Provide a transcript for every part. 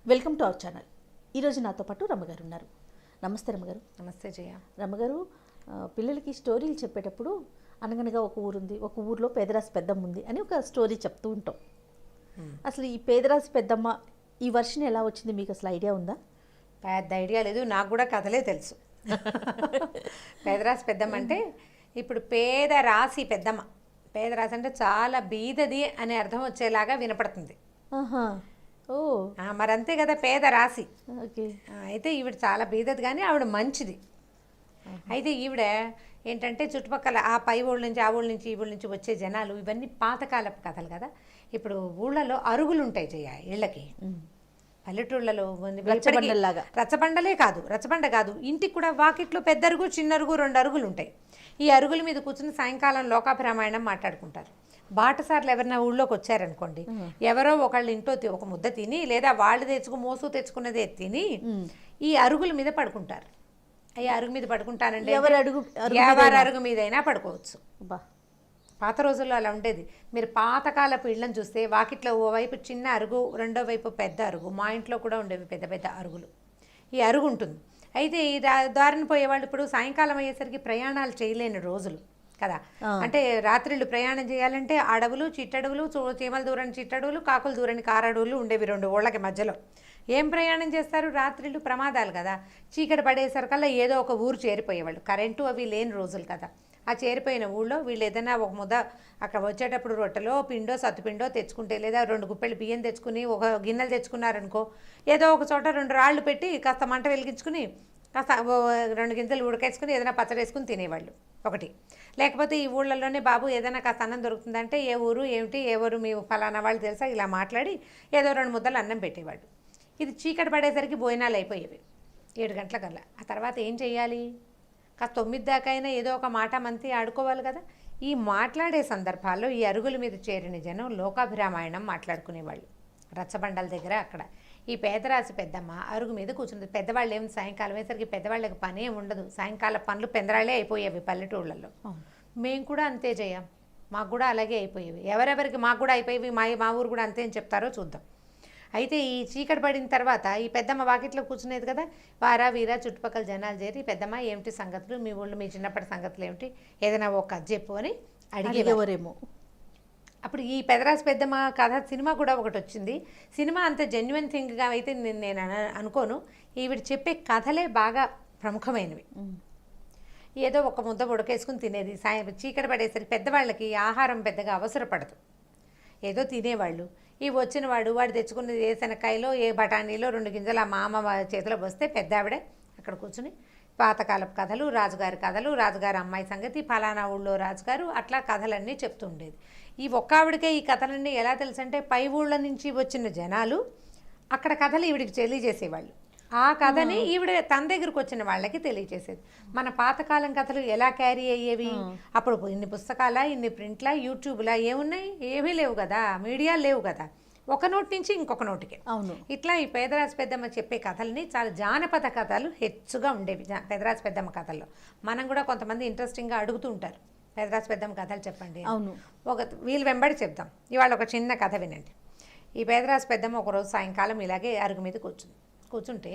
Welcome to our channel. ఈరోజు నాతో పాటు రమ్మగారు ఉన్నారు. నమస్తే రమ్మగారు. నమస్తే జయ. రమ్మగారు, పిల్లలకి స్టోరీలు చెప్పేటప్పుడు అనగనగా ఒక ఊరుంది, ఒక ఊర్లో పేదరాశి పెద్దమ్మ ఉంది అని ఒక స్టోరీ చెప్తూ ఉంటాం. అసలు ఈ పేదరాశి పెద్దమ్మ ఈ వర్షన్ ఎలా వచ్చింది, మీకు అసలు ఐడియా ఉందా? పెద్ద ఐడియా లేదు, నాకు కూడా కథలే తెలుసు. పేదరాశి పెద్దమ్మ అంటే ఇప్పుడు పేద రాశి పెద్దమ్మ. పేదరాశి అంటే చాలా బీదది అనే అర్థం వచ్చేలాగా వినపడుతుంది. ఆహా, ఓ మరి అంతే కదా, పేద రాశి. ఓకే. అయితే ఈవిడ చాలా బీదది, కానీ ఆవిడ మంచిది. అయితే ఈవిడ ఏంటంటే చుట్టుపక్కల ఆ పై ఊళ్ళ నుంచి, ఆ ఊళ్ళ నుంచి, ఈ ఊళ్ళ నుంచి వచ్చే జనాలు ఇవన్నీ పాతకాలపు కథలు కదా. ఇప్పుడు ఊళ్ళలో అరుగులు ఉంటాయి జయ, ఇళ్ళకి. పల్లెటూళ్ళలో రచ్చబండలే కాదు, రచ్చబండ కాదు, ఇంటికి కూడా వాకిట్లో పెద్ద అరుగు, చిన్న అరుగు, 2 అరుగులు ఉంటాయి. ఈ అరుగుల మీద కూర్చుని సాయంకాలం లోకాభిరామాయణం మాట్లాడుకుంటారు. బాటసార్లు ఎవరైనా ఊళ్ళోకి వచ్చారనుకోండి, ఎవరో ఒకళ్ళు ఇంట్లో ఒక ముద్ద తిని, లేదా వాళ్ళు తెచ్చుకున్నదే తిని ఈ అరుగుల మీద పడుకుంటారు. ఈ అరుగు మీద పడుకుంటానంటే ఎవరి అరుగు మీద అయినా పడుకోవచ్చు. పాత రోజుల్లో అలా ఉండేది. మీరు పాతకాలపు ఇళ్ళని చూస్తే వాకిట్లో ఓవైపు చిన్న అరుగు, రెండో వైపు పెద్ద అరుగు. మా ఇంట్లో కూడా ఉండేవి పెద్ద పెద్ద అరుగులు. ఈ అరుగు ఉంటుంది. అయితే ఈ దారిని పోయేవాళ్ళు ఇప్పుడు సాయంకాలం అయ్యేసరికి ప్రయాణాలు చేయలేని రోజులు కదా. అంటే రాత్రిళ్ళు ప్రయాణం చేయాలంటే అడవులు, చిట్టడవులు, చీమల దూరని చిట్టడవులు, కాకులు దూరని కారడవులు ఉండేవి 2 ఊళ్ళకి మధ్యలో. ఏం ప్రయాణం చేస్తారు? రాత్రిళ్ళు ప్రమాదాలు కదా. చీకటి పడేసరికల్లా ఏదో ఒక ఊరు చేరిపోయేవాళ్ళు. కరెంటు అవి లేని రోజులు కదా. ఆ చేరిపోయిన ఊళ్ళో వీళ్ళు ఏదైనా ఒక ముద్ద అక్కడ వచ్చేటప్పుడు రొట్టెలో పిండో సత్తుపిండో తెచ్చుకుంటే, లేదా 2 గుప్పెళ్ళు బియ్యం తెచ్చుకుని, ఒక గిన్నెలు తెచ్చుకున్నారనుకో, ఏదో ఒక చోట 2 రాళ్ళు పెట్టి కాస్త మంట వెలిగించుకుని కాస్త 2 గింజలు ఉడకేసుకుని ఏదైనా పచ్చడి వేసుకుని తినేవాళ్ళు ఒకటి. లేకపోతే ఈ ఊళ్ళల్లోనే బాబు ఏదైనా కాస్త అన్నం దొరుకుతుందంటే, ఏ ఊరు ఏమిటి, ఎవరు మీ ఫలానా వాళ్ళు తెలుసా, ఇలా మాట్లాడి ఏదో 2 ముద్దలు అన్నం పెట్టేవాళ్ళు. ఇది చీకటి పడేసరికి భోజనాలు అయిపోయేవి 7 గంటలకల్లా. ఆ తర్వాత ఏం చెయ్యాలి? కాస్త 9 దాకా అయినా ఏదో ఒక మాట మంతి ఆడుకోవాలి కదా. ఈ మాట్లాడే సందర్భాల్లో ఈ అరుగుల మీద చేరిన జనం లోకాభిరామాయణం మాట్లాడుకునేవాళ్ళు రచ్చబండల దగ్గర. అక్కడ ఈ పేదరాశి పెద్దమ్మ అరుగు మీద కూర్చుంది. పెద్దవాళ్ళు ఏమి సాయంకాలం అయ్యేసరికి పెద్దవాళ్ళకి పని ఏమి ఉండదు. సాయంకాల పనులు పెందరాళ్ళే అయిపోయేవి పల్లెటూళ్ళల్లో. మేము కూడా అంతే చేయం, మాకు కూడా అలాగే అయిపోయేవి. ఎవరెవరికి మాకు కూడా అయిపోయేవి, మా ఊరు కూడా అంతే అని చెప్తారో చూద్దాం. అయితే ఈ చీకటి పడిన తర్వాత ఈ పెద్దమ్మ వాకిట్లో కూర్చునేది కదా. వారా వీరా చుట్టుపక్కల జనాలు చేరి, పెద్దమ్మ ఏమిటి సంగతులు, మీ ఊళ్ళో మీ చిన్నప్పటి సంగతులు ఏమిటి, ఏదైనా ఒక కథ చెప్పు అని అడిగేవారేమో. అప్పుడు ఈ పెదరాశి పెద్దమ్మ కథ సినిమా కూడా ఒకటి వచ్చింది. సినిమా అంత జెన్యున్ థింగ్గా అయితే నేను అనుకోను. ఈవిడ చెప్పే కథలే బాగా ప్రముఖమైనవి. ఏదో ఒక ముద్ద ఉడకేసుకుని తినేది. చీకటి పడేసరికి పెద్దవాళ్ళకి ఆహారం పెద్దగా అవసరపడదు, ఏదో తినేవాళ్ళు. ఈ వచ్చిన వాడు తెచ్చుకున్నది ఏ శనక్కాయలో, ఏ బఠానీలో 2 గింజలు ఆ మామ చేతిలో వస్తే పెద్ద ఆవిడ అక్కడ కూర్చుని పాతకాలపు కథలు, రాజుగారి కథలు, రాజుగారి అమ్మాయి సంగతి, ఫలానా ఊళ్ళో రాజుగారు, అట్లా కథలన్నీ చెప్తూ ఉండేది. ఈ ఒక్క ఆవిడకే ఈ కథలన్నీ ఎలా తెలుసంటే, పై ఊళ్ళ నుంచి వచ్చిన జనాలు అక్కడ కథలు ఈవిడికి తెలియజేసేవాళ్ళు. ఆ కథని ఈవిడ తన దగ్గరకు వచ్చిన వాళ్ళకి తెలియజేసేది. మన పాతకాలం కథలు ఎలా క్యారీ అయ్యేవి? అప్పుడు ఇన్ని పుస్తకాలా, ఇన్ని ప్రింట్లా, యూట్యూబ్లా ఏమున్నాయి? ఏమీ లేవు కదా, మీడియా లేవు కదా. ఒక నోటి నుంచి ఇంకొక నోటికి. అవును. ఇట్లా ఈ పేదరాశి పెద్దమ్మ చెప్పే కథల్ని చాలా జానపద కథలు హెచ్చుగా ఉండేవి పేదరాశి పెద్దమ్మ కథల్లో. మనం కూడా కొంతమంది ఇంట్రెస్టింగ్గా అడుగుతూ ఉంటారు, పేదరాశి పెద్దమ్మ కథలు చెప్పండి. అవును. వీళ్ళు వెంబడి చెప్దాం. ఇవాళ ఒక చిన్న కథ వినండి. ఈ పేదరాశి పెద్దమ్మ ఒకరోజు సాయంకాలం ఇలాగే అరుగు మీద కూర్చుంటే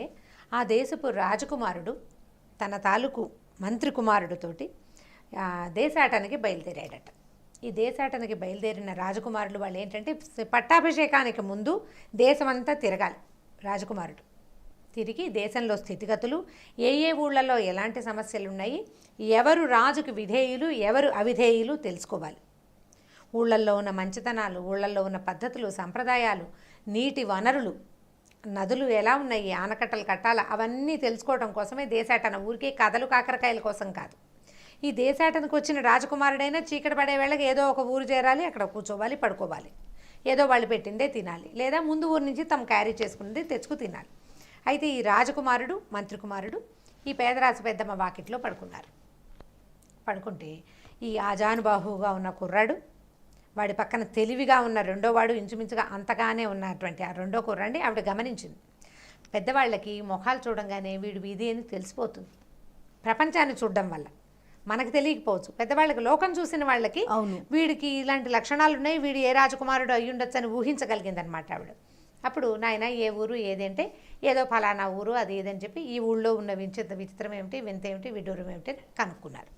ఆ దేశపు రాజకుమారుడు తన తాలూకు మంత్రి కుమారుడితోటి దేశాటానికి బయలుదేరాడట. ఈ దేశాటానికి బయలుదేరిన రాజకుమారులు వాళ్ళు ఏంటంటే, పట్టాభిషేకానికి ముందు దేశమంతా తిరగాలి రాజకుమారుడు. తిరిగి దేశంలో స్థితిగతులు, ఏ ఊళ్ళలో ఎలాంటి సమస్యలు ఉన్నాయి, ఎవరు రాజుకు విధేయులు, ఎవరు అవిధేయులు తెలుసుకోవాలి. ఊళ్ళల్లో ఉన్న మంచితనాలు, ఊళ్ళల్లో ఉన్న పద్ధతులు, సంప్రదాయాలు, నీటి వనరులు, నదులు ఎలా ఉన్నాయి, ఆనకట్టలు కట్టాలా, అవన్నీ తెలుసుకోవడం కోసమే దేశాటన. ఊరికే కథలు కాకరకాయల కోసం కాదు. ఈ దేశాటనకు వచ్చిన రాజకుమారుడైనా చీకటి పడే వేళకి ఏదో ఒక ఊరు చేరాలి, అక్కడ కూర్చోవాలి, పడుకోవాలి, ఏదో వాళ్ళు పెట్టిందే తినాలి, లేదా ముందు ఊరు నుంచి తమ క్యారీ చేసుకున్నది తెచ్చుకు తినాలి. అయితే ఈ రాజకుమారుడు, మంత్రి కుమారుడు ఈ పేదరాశి పెద్దమ్మ వాకిట్లో పడుకుంటే ఈ ఆజానుబాహువుగా ఉన్న కుర్రాడు, వాడి పక్కన తెలివిగా ఉన్న 2వ వాడు, ఇంచుమించుగా అంతగానే ఉన్నటువంటి ఆ 2వ కుర్రాడిని ఆవిడ గమనించింది. పెద్దవాళ్ళకి ముఖాలు చూడంగానే వీడు వీధి అని తెలిసిపోతుంది, ప్రపంచాన్ని చూడడం వల్ల. మనకు తెలియకపోవచ్చు, పెద్దవాళ్ళకి లోకం చూసిన వాళ్ళకి వీడికి ఇలాంటి లక్షణాలు ఉన్నాయి, వీడు ఏ రాజకుమారుడు అయ్యుండొచ్చు అని ఊహించగలిగిందనమాట ఆవిడ. అప్పుడు నాయన ఏ ఊరు ఏదంటే ఏదో ఫలానా ఊరు అది ఏదని చెప్పి ఈ ఊళ్ళో ఉన్న విచిత్రం ఏమిటి వింత ఏమిటి విడ్డూరం ఏమిటి అని కనుక్కున్నారు.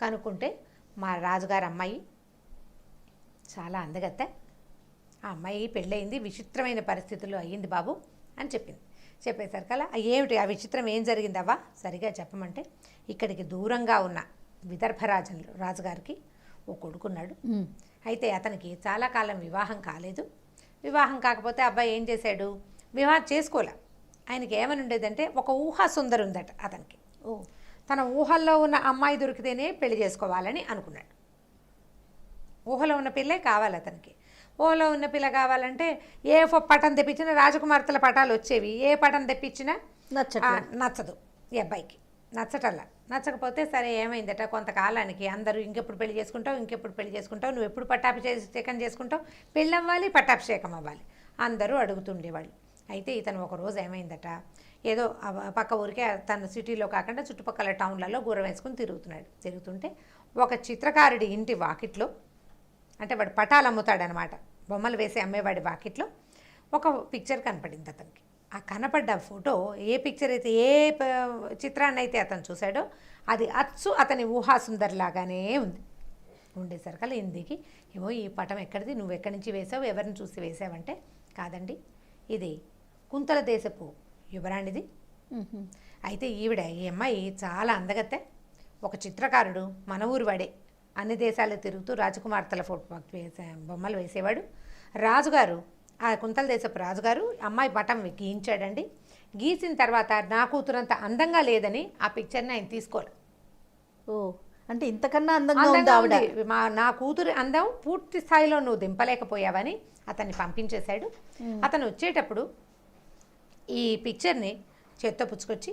కనుక్కుంటే మా రాజుగారు అమ్మాయి చాలా అందగత్తె, ఆ అమ్మాయి పెళ్ళయింది, విచిత్రమైన పరిస్థితుల్లో అయ్యింది బాబు అని చెప్పింది. చెప్పేసరికల్లా ఏమిటి ఆ విచిత్రం ఏం జరిగిందవ్వా సరిగా చెప్పమంటే, ఇక్కడికి దూరంగా ఉన్న విదర్భరాజులు రాజుగారికి ఓ కొడుకున్నాడు. అయితే అతనికి చాలా కాలం వివాహం కాలేదు. వివాహం కాకపోతే అబ్బాయి ఏం చేశాడు, వివాహం చేసుకోలే. ఆయనకి ఏమని ఉండేదంటే ఒక ఊహా సుందరి ఉందట అతనికి. తన ఊహల్లో ఉన్న అమ్మాయి దొరికితేనే పెళ్లి చేసుకోవాలని అనుకున్నాడు. ఊహలో ఉన్న పిల్లే కావాలి అతనికి. ఊహలో ఉన్న పిల్ల కావాలంటే ఏ పటం తెప్పించినా రాజకుమార్తెల పటాలు వచ్చేవి, ఏ పటం తెప్పించినా నచ్చదు ఈ అబ్బాయికి, నచ్చటల్లా. నచ్చకపోతే సరే ఏమైందట, కొంతకాలానికి అందరూ ఇంకెప్పుడు పెళ్లి చేసుకుంటావు, నువ్వు ఎప్పుడు పట్టాభిషేకం చేసుకుంటావు, పెళ్ళి అవ్వాలి పట్టాభిషేకం అవ్వాలి అందరూ అడుగుతుండేవాళ్ళు. అయితే ఇతను ఒక రోజు ఏమైందట, ఏదో పక్క ఊరికే తన సిటీలో కాకుండా చుట్టుపక్కల టౌన్లలో గుర్రం వేసుకుని తిరుగుతుంటే ఒక చిత్రకారుడి ఇంటి వాకిట్లో, అంటే వాడు పటాలు అమ్ముతాడనమాట, బొమ్మలు వేసి అమ్మేవాడి వాకిట్లో ఒక పిక్చర్ కనపడింది అతనికి. ఆ కనపడ్డ ఫోటో ఏ పిక్చర్ అయితే ఏ చిత్రాన్ని అయితే అతను చూశాడో అది అచ్చు అతని ఊహాసుందరిలాగానే ఉండేసరికల్లా ఇందుకి ఏమో ఈ పటం ఎక్కడిది, నువ్వు ఎక్కడి నుంచి వేసావు, ఎవరిని చూసి వేసావంటే, కాదండి ఇది కుంతల దేశపు యువరాణిది. అయితే ఈవిడ ఈ అమ్మాయి చాలా అందగత్తె, ఒక చిత్రకారుడు మన ఊరు వాడే, అన్ని దేశాలు తిరుగుతూ రాజకుమార్తెల బొమ్మలు వేసేవాడు. రాజుగారు, ఆ కుంతల దేశపు రాజుగారు అమ్మాయి పటం గీయించాడండి. గీసిన తర్వాత నా కూతురంత అందంగా లేదని ఆ పిక్చర్ని ఆయన తీసుకోవాలి. అంటే ఇంతకన్నా అందంగా ఉంది నా కూతురు అందం పూర్తి స్థాయిలో నువ్వు దింపలేకపోయావని అతన్ని పంపించేశాడు. అతను వచ్చేటప్పుడు ఈ పిక్చర్ని చేత్తో పుచ్చుకొచ్చి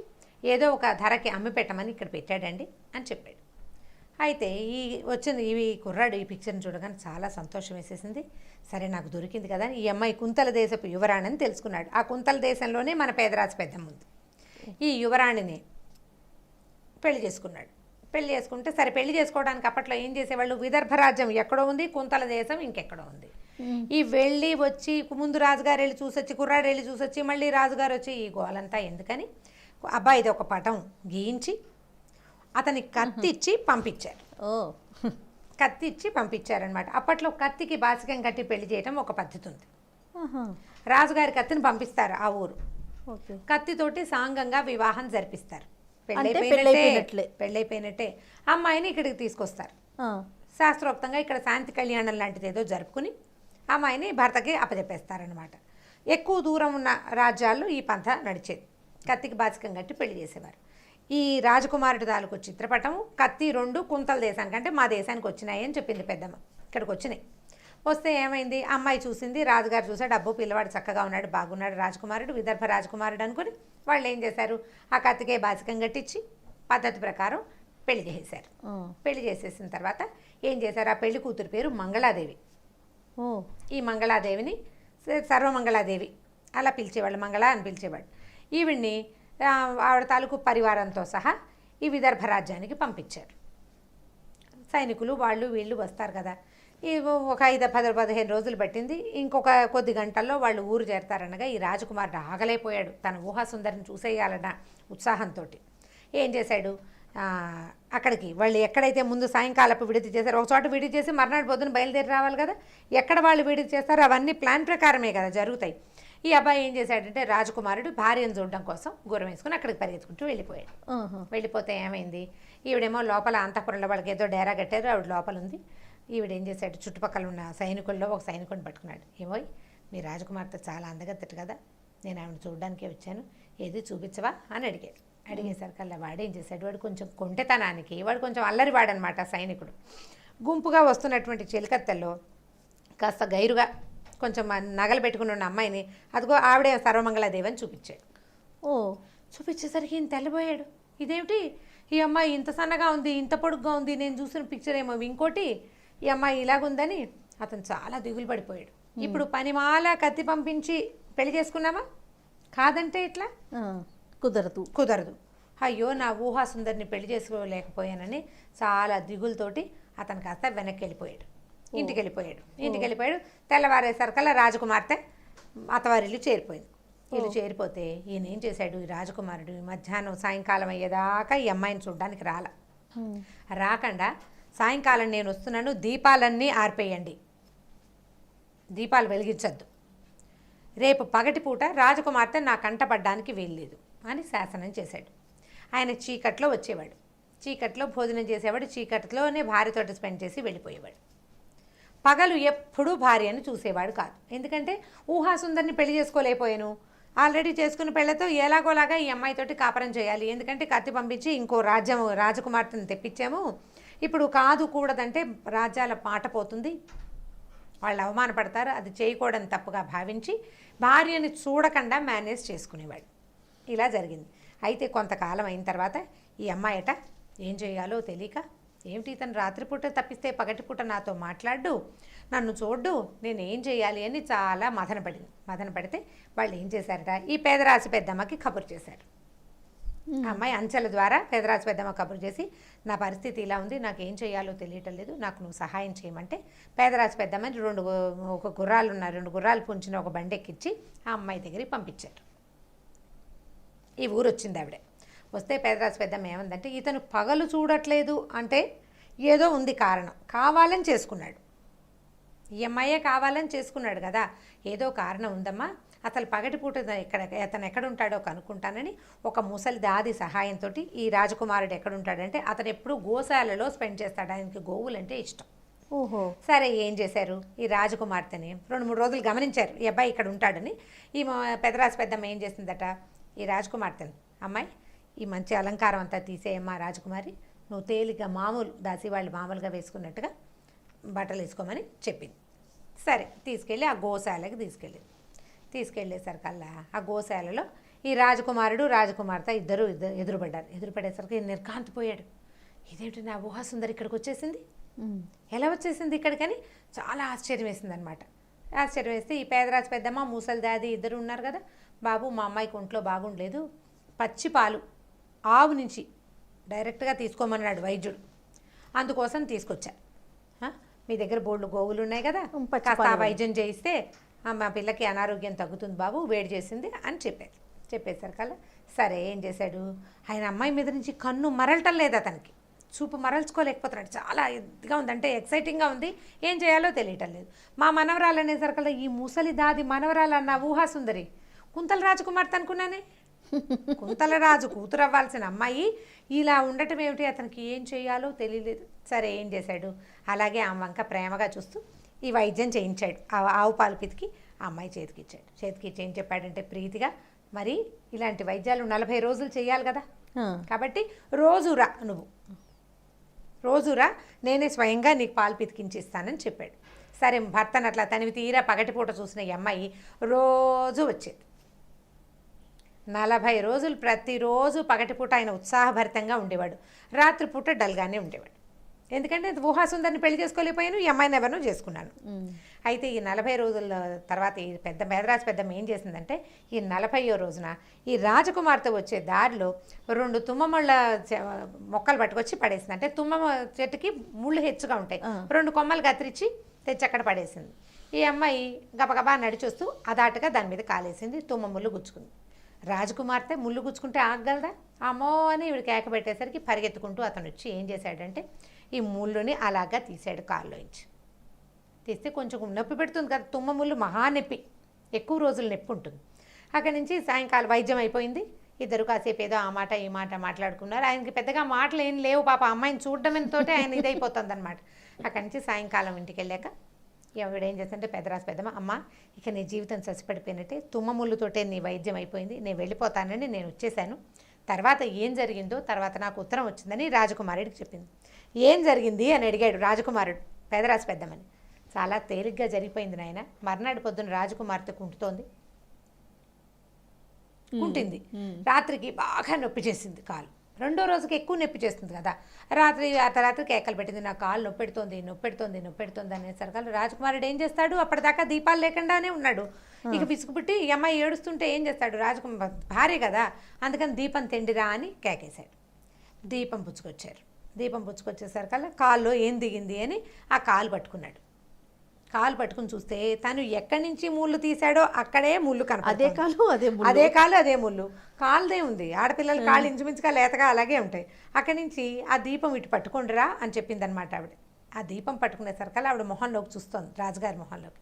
ఏదో ఒక ధరకి అమ్మి పెట్టమని ఇక్కడ పెట్టాడండి అని చెప్పాడు. అయితే ఈ కుర్రాడు ఈ పిక్చర్ని చూడగానే చాలా సంతోషం వేసేసింది. సరే నాకు దొరికింది కదా, ఈ అమ్మాయి కుంతల దేశపు యువరాణిని తెలుసుకున్నాడు. ఆ కుంతల దేశంలోనే మన పేదరాజు పెద్దమ్మ ఉంది. ఈ యువరాణిని పెళ్లి చేసుకున్నాడు. పెళ్లి చేసుకుంటే సరే, పెళ్లి చేసుకోవడానికి అప్పట్లో ఏం చేసేవాళ్ళు, విదర్భ రాజ్యం ఎక్కడో ఉంది, కుంతల దేశం ఇంకెక్కడో ఉంది. ఈ వెళ్ళి వచ్చి ముందు రాజుగారు వెళ్ళి చూసొచ్చి, కుర్రాడు వెళ్ళి చూసొచ్చి, మళ్ళీ రాజుగారు వచ్చి ఈ గోలంతా ఎందుకని అబ్బాయిది ఒక పటం గీయించి అతని కత్తిచ్చి పంపించారు. కత్తిచ్చి పంపించారనమాట. అప్పట్లో కత్తికి బాసికం కట్టి పెళ్లి చేయడం ఒక పద్ధతి ఉంది. రాజుగారి కత్తిని పంపిస్తారు ఆ ఊరు. కత్తితోటి సాంగంగా వివాహం జరిపిస్తారు. పెళ్ళైపోయినట్టే అమ్మాయిని ఇక్కడికి తీసుకొస్తారు. శాస్త్రోక్తంగా ఇక్కడ శాంతి కళ్యాణం లాంటిది ఏదో జరుపుకుని అమ్మాయిని భర్తకి అప్పచెప్పేస్తారనమాట. ఎక్కువ దూరం ఉన్న రాజ్యాల్లో ఈ పంథ నడిచేది. కత్తికి బాసికం కట్టి పెళ్లి చేసేవారు. ఈ రాజకుమారుడి తాలూకు చిత్రపటము, కత్తి 2 కుంతల దేశానికి, అంటే మా దేశానికి వచ్చినాయి అని చెప్పింది పెద్దమ్మ. ఇక్కడికి వచ్చినాయి. వస్తే ఏమైంది, అమ్మాయి చూసింది, రాజుగారు చూసాడు, అబ్బో పిల్లవాడు చక్కగా ఉన్నాడు, బాగున్నాడు, రాజకుమారుడు, విదర్భ రాజకుమారుడు అనుకుని వాళ్ళు ఏం చేశారు, ఆ కత్తికే బాసికం కట్టించి పద్ధతి ప్రకారం పెళ్లి చేసేశారు. పెళ్లి చేసేసిన తర్వాత ఏం చేశారు, ఆ పెళ్లి కూతురు పేరు మంగళాదేవి. ఈ మంగళాదేవిని సర్వమంగళాదేవి అలా పిలిచేవాళ్ళు, మంగళ అని పిలిచేవాళ్ళు. ఈవిడ్ని ఆవిడ తాలూకు పరివారంతో సహా ఈ విదర్భ రాజ్యానికి పంపించారు. సైనికులు వాళ్ళు వీళ్ళు వస్తారు కదా, ఒక 5-10-15 రోజులు పట్టింది. ఇంకొక కొద్ది గంటల్లో వాళ్ళు ఊరు చేరతారనగా ఈ రాజకుమారుడు ఆగలేకపోయాడు. తన ఊహాసుందరిని చూసేయాలన్న ఉత్సాహంతో ఏం చేశాడు, అక్కడికి వాళ్ళు ఎక్కడైతే ముందు సాయంకాలపు విడిది చేశారో ఒక చోట విడిది చేసి మర్నాడు పొద్దున బయలుదేరి రావాలి కదా, ఎక్కడ వాళ్ళు విడిది చేస్తారో అవన్నీ ప్లాన్ ప్రకారమే కదా జరుగుతాయి. ఈ అబ్బాయి ఏం చేశాడంటే, రాజకుమారుడు భార్యను చూడడం కోసం గుర్రం వేసుకుని అక్కడికి పరిగెత్తుకుంటూ వెళ్ళిపోయాడు. వెళ్ళిపోతే ఏమైంది, ఈవిడేమో లోపల అంతఃపురంలో వాళ్ళకి ఏదో డేరా కట్టారు, ఆవిడ లోపల ఉంది. ఈవిడేం చేశాడు, చుట్టుపక్కల ఉన్న సైనికుల్లో ఒక సైనికుడిని పట్టుకున్నాడు. ఏమోయ్ మీ రాజకుమార్తె చాలా అందగత్తె కదా, నేను ఆవిడ చూడడానికే వచ్చాను, ఏది చూపించవా అని అడిగాడు. అడిగేసరికల్లా వాడు ఏం చేశాడు, వాడు కొంచెం కొంటెతనానికి, వాడు కొంచెం అల్లరివాడనమాట సైనికుడు. గుంపుగా వస్తున్నటువంటి చెలికత్తెల్లో కాస్త గైరుగా కొంచెం నగలు పెట్టుకుని ఉన్న అమ్మాయిని, అదిగో ఆవిడే సర్వమంగళాదేవి అని చూపించాడు. చూపించేసరికి ఈయన తెల్లబోయాడు. ఇదేమిటి, ఈ అమ్మాయి ఇంత సన్నగా ఉంది, ఇంత పొడుగ్గా ఉంది, నేను చూసిన పిక్చర్ ఏమో ఇంకోటి, ఈ అమ్మాయి ఇలాగుందని అతను చాలా దిగులు పడిపోయాడు. ఇప్పుడు పనిమాల కత్తి పంపించి పెళ్లి చేసుకున్నామా, కాదంటే ఇట్లా కుదరదు. అయ్యో నా ఊహాసుందరిని పెళ్లి చేసుకోలేకపోయానని చాలా దిగులతోటి అతను కాస్త వెనక్కి వెళ్ళిపోయాడు. ఇంటికి వెళ్ళిపోయాడు. తెల్లవారేసరికల్లా రాజకుమార్తె అత్తవారిల్లు చేరిపోయింది. ఇల్లు చేరిపోతే ఈయన ఏం చేశాడు, ఈ రాజకుమారుడు మధ్యాహ్నం సాయంకాలం అయ్యేదాకా ఈ అమ్మాయిని చూడడానికి రాకుండా సాయంకాలం నేను వస్తున్నాను, దీపాలన్నీ ఆర్పేయండి, దీపాలు వెలిగించద్దు, రేపు పగటిపూట రాజకుమార్తె నా కంటపడ్డానికి వీల్లేదు అని శాసనం చేశాడు. ఆయన చీకట్లో వచ్చేవాడు, చీకట్లో భోజనం చేసేవాడు, చీకట్లోనే భార్యతోటి స్పెండ్ చేసి వెళ్ళిపోయేవాడు. పగలు ఎప్పుడూ భార్యను చూసేవాడు కాదు. ఎందుకంటే ఊహాసుందరిని పెళ్లి చేసుకోలేకపోయాను, ఆల్రెడీ చేసుకున్న పెళ్ళతో ఎలాగోలాగా ఈ అమ్మాయితోటి కాపురం చేయాలి, ఎందుకంటే కత్తి పంపించి ఇంకో రాజకుమార్తెను తెప్పించాము, ఇప్పుడు కాదు కూడదంటే రాజ్యాల పాట పోతుంది, వాళ్ళు అవమానపడతారు, అది చేయకూడని తప్పుగా భావించి భార్యని చూడకుండా మేనేజ్ చేసుకునేవాడు. ఇలా జరిగింది. అయితే కొంతకాలం అయిన తర్వాత ఈ అమ్మాయట ఏం చేయాలో తెలియక, ఏమిటి ఇతను రాత్రిపూట తప్పిస్తే పగటిపూట నాతో మాట్లాడు, నన్ను చూడ్డు, నేను ఏం చేయాలి అని చాలా మదన పడితే వాళ్ళు ఏం చేశారట, ఈ పేదరాశి పెద్దమ్మకి కబురు చేశారు. అమ్మాయి అంచెల ద్వారా పేదరాశి పెద్దమ్మ కబురు చేసి, నా పరిస్థితి ఇలా ఉంది, నాకు ఏం చేయాలో తెలియటం లేదు, నాకు నువ్వు సహాయం చేయమంటే పేదరాశి పెద్దమ్మని రెండు గుర్రాలు పుంచిన ఒక బండి ఎక్కించి ఆ అమ్మాయి దగ్గరికి పంపించారు. ఈ ఊరు వచ్చింది ఆవిడ. వస్తే పేదరాశి పెద్దమ్మ ఏమందంటే, ఇతను పగలు చూడట్లేదు అంటే ఏదో ఉంది కారణం, కావాలని చేసుకున్నాడు, ఈ అమ్మాయే కావాలని చేసుకున్నాడు కదా, ఏదో కారణం ఉందమ్మా, అసలు పగటిపూట అతను ఎక్కడుంటాడో కనుక్కుంటానని ఒక ముసలి దాది సహాయంతో ఈ రాజకుమారుడు ఎక్కడుంటాడంటే అతను ఎప్పుడూ గోశాలలో స్పెండ్ చేస్తాడు, ఆయనకి గోవులంటే ఇష్టం. ఓహో, సరే ఏం చేశారు, ఈ రాజకుమార్తెని 2-3 రోజులు గమనించారు, ఈ అబ్బాయి ఇక్కడ ఉంటాడని. ఈ పెదరాశి పెద్దమ్మ ఏం చేసిందట, ఈ రాజకుమార్తెని, అమ్మాయి ఈ మంచి అలంకారం అంతా తీసేయమ్మా రాజకుమారి, నువ్వు తేలిగ్గా మామూలు దాసి వాళ్ళు మామూలుగా వేసుకున్నట్టుగా బట్టలు వేసుకోమని చెప్పింది. సరే తీసుకెళ్ళి ఆ గోశాలకి తీసుకెళ్ళేసరికల్లా ఆ గోశాలలో ఈ రాజకుమారుడు రాజకుమార్తె ఇద్దరు ఎదురుపడేసరికి నిర్ఘాంతపోయాడు. ఇదేమిటి, నా ఊహాసుందరి ఇక్కడికి వచ్చేసింది, ఎలా వచ్చేసింది ఇక్కడికని చాలా ఆశ్చర్యం వేసింది అనమాట. ఆశ్చర్యం వేస్తే ఈ పేదరాజు పెద్దమ్మ ముసలి దాది ఇద్దరు ఉన్నారు కదా, బాబు మా అమ్మాయికి ఒంట్లో బాగుండలేదు, పచ్చి పాలు ఆవు నుంచి డైరెక్ట్గా తీసుకోమన్నాడు వైద్యుడు, అందుకోసం తీసుకొచ్చా, మీ దగ్గర బోళ్ళు గోవులు ఉన్నాయి కదా, కాస్త ఆ వైద్యం చేయిస్తే మా పిల్లకి అనారోగ్యం తగ్గుతుంది బాబు, వేడి చేసింది అని చెప్పేసరికల్లా సరే ఏం చేశాడు, ఆయన అమ్మాయి మీద నుంచి కన్ను మరలటం లేదు, అతనికి చూపు మరల్చుకోలేకపోతున్నాడు, చాలా ఇదిగా ఉంది, అంటే ఎక్సైటింగ్గా ఉంది, ఏం చేయాలో తెలియటం లేదు. మా మనవరాలు అనేసరికల్లా ఈ ముసలి దాది మనవరాలు అన్న ఊహాసుందరి కుంతల రాజకుమార్తె అనుకున్నానే, కుంతలరాజు కూతురు అవ్వాల్సిన అమ్మాయి ఇలా ఉండటం ఏమిటి, అతనికి ఏం చేయాలో తెలియలేదు. సరే ఏం చేశాడు, అలాగే ఆమె వంక ప్రేమగా చూస్తూ ఈ వైద్యం చేయించాడు, ఆవు పాలు పితికి ఆ అమ్మాయి చేతికిచ్చి ఏం చెప్పాడంటే ప్రీతిగా, మరి ఇలాంటి వైద్యాలు 40 రోజులు చేయాలి కదా, కాబట్టి రోజురా నేనే స్వయంగా నీకు పాలు పితికించి ఇస్తానని చెప్పాడు. సరే భర్తను అట్లా తనివి తీరా పగటిపూట చూసిన ఈ అమ్మాయి రోజు వచ్చేది. 40 రోజులు ప్రతిరోజు పగటిపూట ఆయన ఉత్సాహభరితంగా ఉండేవాడు, రాత్రిపూట డల్గానే ఉండేవాడు. ఎందుకంటే ఊహాసుందరిని పెళ్లి చేసుకోలేకపోయాను, ఈ అమ్మాయిని ఎవరినో చేసుకున్నాను. అయితే ఈ 40 రోజుల తర్వాత ఈ పేదరాశి పెద్దమ్మ ఏం చేసిందంటే, ఈ 40వ రోజున ఈ రాజకుమార్తె వచ్చే దారిలో 2 తుమ్మముళ్ళ మొక్కలు పట్టుకొచ్చి పడేసింది. అంటే తుమ్మ చెట్టుకి ముళ్ళు హెచ్చుగా ఉంటాయి, 2 కొమ్మలు కత్తిరించి తెచ్చి అక్కడ పడేసింది. ఈ అమ్మాయి గబగబా నడిచొస్తూ అదాటుగా దాని మీద కాలేసింది, తుమ్మ ముళ్ళు గుచ్చుకుంది. రాజకుమార్తె ముళ్ళు గుచ్చుకుంటే ఆగగలదా, అమ్మో అని ఇవిడ కేక పెట్టేసరికి పరిగెత్తుకుంటూ అతను వచ్చి ఏం చేశాడంటే ఈ ముళ్ళుని అలాగా తీసాడు కాళ్ళలోంచి. తీస్తే కొంచెం నొప్పి పెడుతుంది కదా, తుమ్మ ముళ్ళు మహా నొప్పి, ఎక్కువ రోజులు నొప్పి ఉంటుంది. అక్కడి నుంచి సాయంకాలం వైద్యం అయిపోయింది, ఇద్దరు కాసేపు ఏదో ఆ మాట ఈ మాట మాట్లాడుకున్నారు. ఆయనకి పెద్దగా మాటలు ఏం లేవు, పాప అమ్మాయిని చూడడంతో ఆయన ఇదైపోతుంది అనమాట. అక్కడి నుంచి సాయంకాలం ఇంటికి వెళ్ళాక ఎవడేం చేస్తుంటే పెదరాశి పెద్దమ్మ, అమ్మ ఇక నీ జీవితం చచ్చిపడిపోయినట్టే, తుమ్మ ముళ్ళుతోటే నీ వైద్యం అయిపోయింది, నేను వెళ్ళిపోతానని నేను వచ్చేసాను, తర్వాత ఏం జరిగిందో తర్వాత నాకు ఉత్తరం వచ్చిందని రాజకుమారుడికి చెప్పింది. ఏం జరిగింది అని అడిగాడు రాజకుమారుడు పేదరాశి పెద్దమ్మని. చాలా తేలిగ్గా జరిగిపోయింది నాయన, మర్నాడు పొద్దున రాజకుమార్తె కుంటింది, రాత్రికి బాగా నొప్పి చేసింది కాలు, 2వ రోజుకి ఎక్కువ నొప్పి చేస్తుంది కదా, అర్ధరాత్రి కేకలు పెట్టింది, నా కాలు నొప్పెడుతోంది అనేసరికి రాజకుమారుడు ఏం చేస్తాడు, అప్పటిదాకా దీపాలు లేకుండానే ఉన్నాడు. ఇక పిసుకుపుట్టి ఈ అమ్మాయి ఏడుస్తుంటే ఏం చేస్తాడు, భార్య కదా, అందుకని దీపం తెండిరా అని కేకేశాడు. దీపం పుచ్చుకొచ్చేసరికల్లా కాల్లో ఏం దిగింది అని ఆ కాలు పట్టుకున్నాడు. కాలు పట్టుకుని చూస్తే తను ఎక్కడి నుంచి ముళ్ళు తీశాడో అక్కడే ముళ్ళు అదే కనపడుతుంది. కాలు అదే ముళ్ళు. అదే కాలు అదే ముళ్ళు. కాలుదే ఉంది, ఆడపిల్లల కాళ్ళు ఇంచుమించుగా లేతగా అలాగే ఉంటాయి. అక్కడి నుంచి ఆ దీపం ఇటు పట్టుకుండరా అని చెప్పిందనమాట ఆవిడ. ఆ దీపం పట్టుకునేసరికల్లా ఆవిడ మొహంలోకి చూస్తోంది, రాజుగారి మొహంలోకి.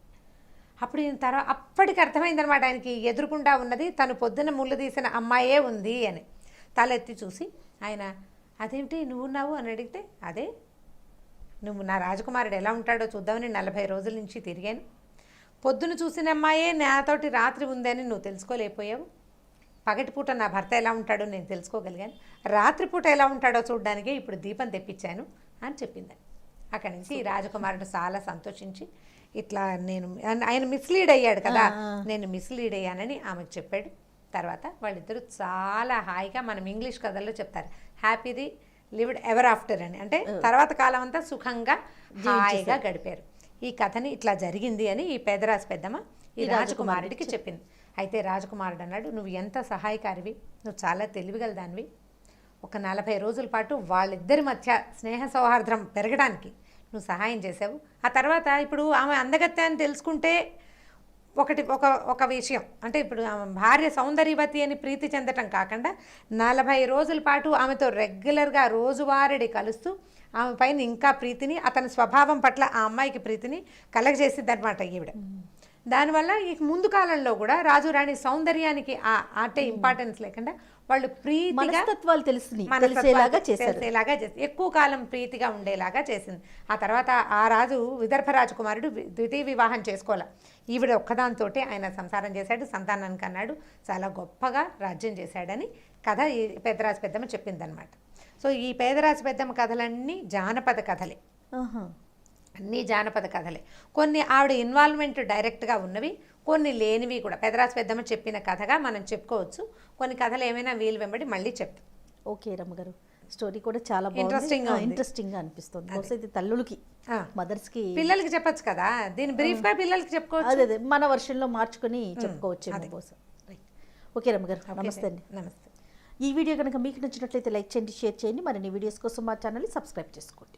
అప్పుడు ఈయన తర్వాత అప్పటికి అర్థమైందనమాట ఆయనకి, ఎదురుకుండా ఉన్నది తను పొద్దున్న ముళ్ళు తీసిన అమ్మాయే ఉంది అని. తలెత్తి చూసి ఆయన, అదేమిటి నువ్వున్నావు అని అడిగితే, అదే నువ్వు నా రాజకుమారుడు ఎలా ఉంటాడో చూద్దామని 40 రోజుల నుంచి తిరిగాను. పొద్దున చూసిన అమ్మాయే నాతోటి రాత్రి ఉందని నువ్వు తెలుసుకోలేకపోయావు. పగటిపూట నా భర్త ఎలా ఉంటాడో నేను తెలుసుకోగలిగాను. రాత్రిపూట ఎలా ఉంటాడో చూడడానికే ఇప్పుడు దీపం తెప్పించాను అని చెప్పింది. అక్కడి నుంచి ఈ రాజకుమారుడు చాలా సంతోషించి, ఇట్లా నేను ఆయన మిస్లీడ్ అయ్యాడు కదా, నేను మిస్లీడ్ అయ్యానని ఆమెకు చెప్పాడు. తర్వాత వాళ్ళిద్దరూ చాలా హాయిగా, మనం ఇంగ్లీష్ కథల్లో చెప్తారు హ్యాపీది లివ్డ్ ఎవర్ ఆఫ్టర్ అని, అంటే తర్వాత కాలం అంతా సుఖంగా హాయిగా గడిపారు. ఈ కథని ఇట్లా జరిగింది అని ఈ పేదరాశి పెద్దమ్మ ఈ రాజకుమారుడికి చెప్పింది. అయితే రాజకుమారుడు అన్నాడు, నువ్వు ఎంత సహాయకారివి, నువ్వు చాలా తెలివిగల దానివి. ఒక 40 రోజుల పాటు వాళ్ళిద్దరి మధ్య స్నేహ సౌహార్ద్రం పెరగడానికి నువ్వు సహాయం చేసావు. ఆ తర్వాత ఇప్పుడు ఆమె అందగత్తె అని తెలుసుకుంటే ఒక విషయం, అంటే ఇప్పుడు ఆమె భార్య సౌందర్యవతి అని ప్రీతి చెందటం కాకుండా 40 రోజుల పాటు ఆమెతో రెగ్యులర్గా రోజువారీ కలుస్తూ ఆమె పైన ఇంకా ప్రీతిని, అతని స్వభావం పట్ల ఆ అమ్మాయికి ప్రీతిని కలగజేసింది అనమాట ఈవిడ. దానివల్ల ఈ ముందు కాలంలో కూడా రాజు రాణి సౌందర్యానికి అంటే ఇంపార్టెన్స్ లేకుండా వాళ్ళు ప్రీతిగా మనస్తత్వాలు తెలిసేలాగా చేసి ఎక్కువ కాలం ప్రీతిగా ఉండేలాగా చేసింది. ఆ తర్వాత ఆ రాజు విదర్భ రాజకుమారుడు ద్వితీయ వివాహం చేసుకోవాలి. ఈవిడ ఒక్కదాంతో ఆయన సంసారం చేశాడు, సంతానానికి అన్నాడు, చాలా గొప్పగా రాజ్యం చేశాడని కథ ఈ పేదరాజు పెద్దమ్మ చెప్పిందనమాట. సో ఈ పేదరాజు పెద్దమ్మ కథలన్నీ జానపద కథలే, అన్నీ జానపద కథలే. కొన్ని ఆవిడ ఇన్వాల్వ్మెంట్ డైరెక్ట్గా ఉన్నవి, కొన్ని లేనివి కూడా పెదరాశి పెద్దమ్మ చెప్పిన కథగా మనం చెప్పుకోవచ్చు. కొన్ని కథలు ఏమైనా వీలు వెంబడి మళ్ళీ చెప్తాం. ఓకే రమ్మగారు, స్టోరీ కూడా చాలా ఇంట్రెస్టింగ్గా అనిపిస్తుంది. బహుశా ఇది తల్లులకి, మదర్స్కి, పిల్లలకి చెప్పొచ్చు కదా, దీని బ్రీఫ్గా పిల్లలకి చెప్పుకోవచ్చు. అదే మన వర్షన్లో మార్చుకొని చెప్పుకోవచ్చు బహుశా. ఓకే రమ్మగారు, నమస్తే అండి. నమస్తే. ఈ వీడియో కనుక మీకు నచ్చినట్లయితే లైక్ చేయండి, షేర్ చేయండి. మరిన్ని వీడియోస్ కోసం మా ఛానల్ని సబ్స్క్రైబ్ చేసుకోండి.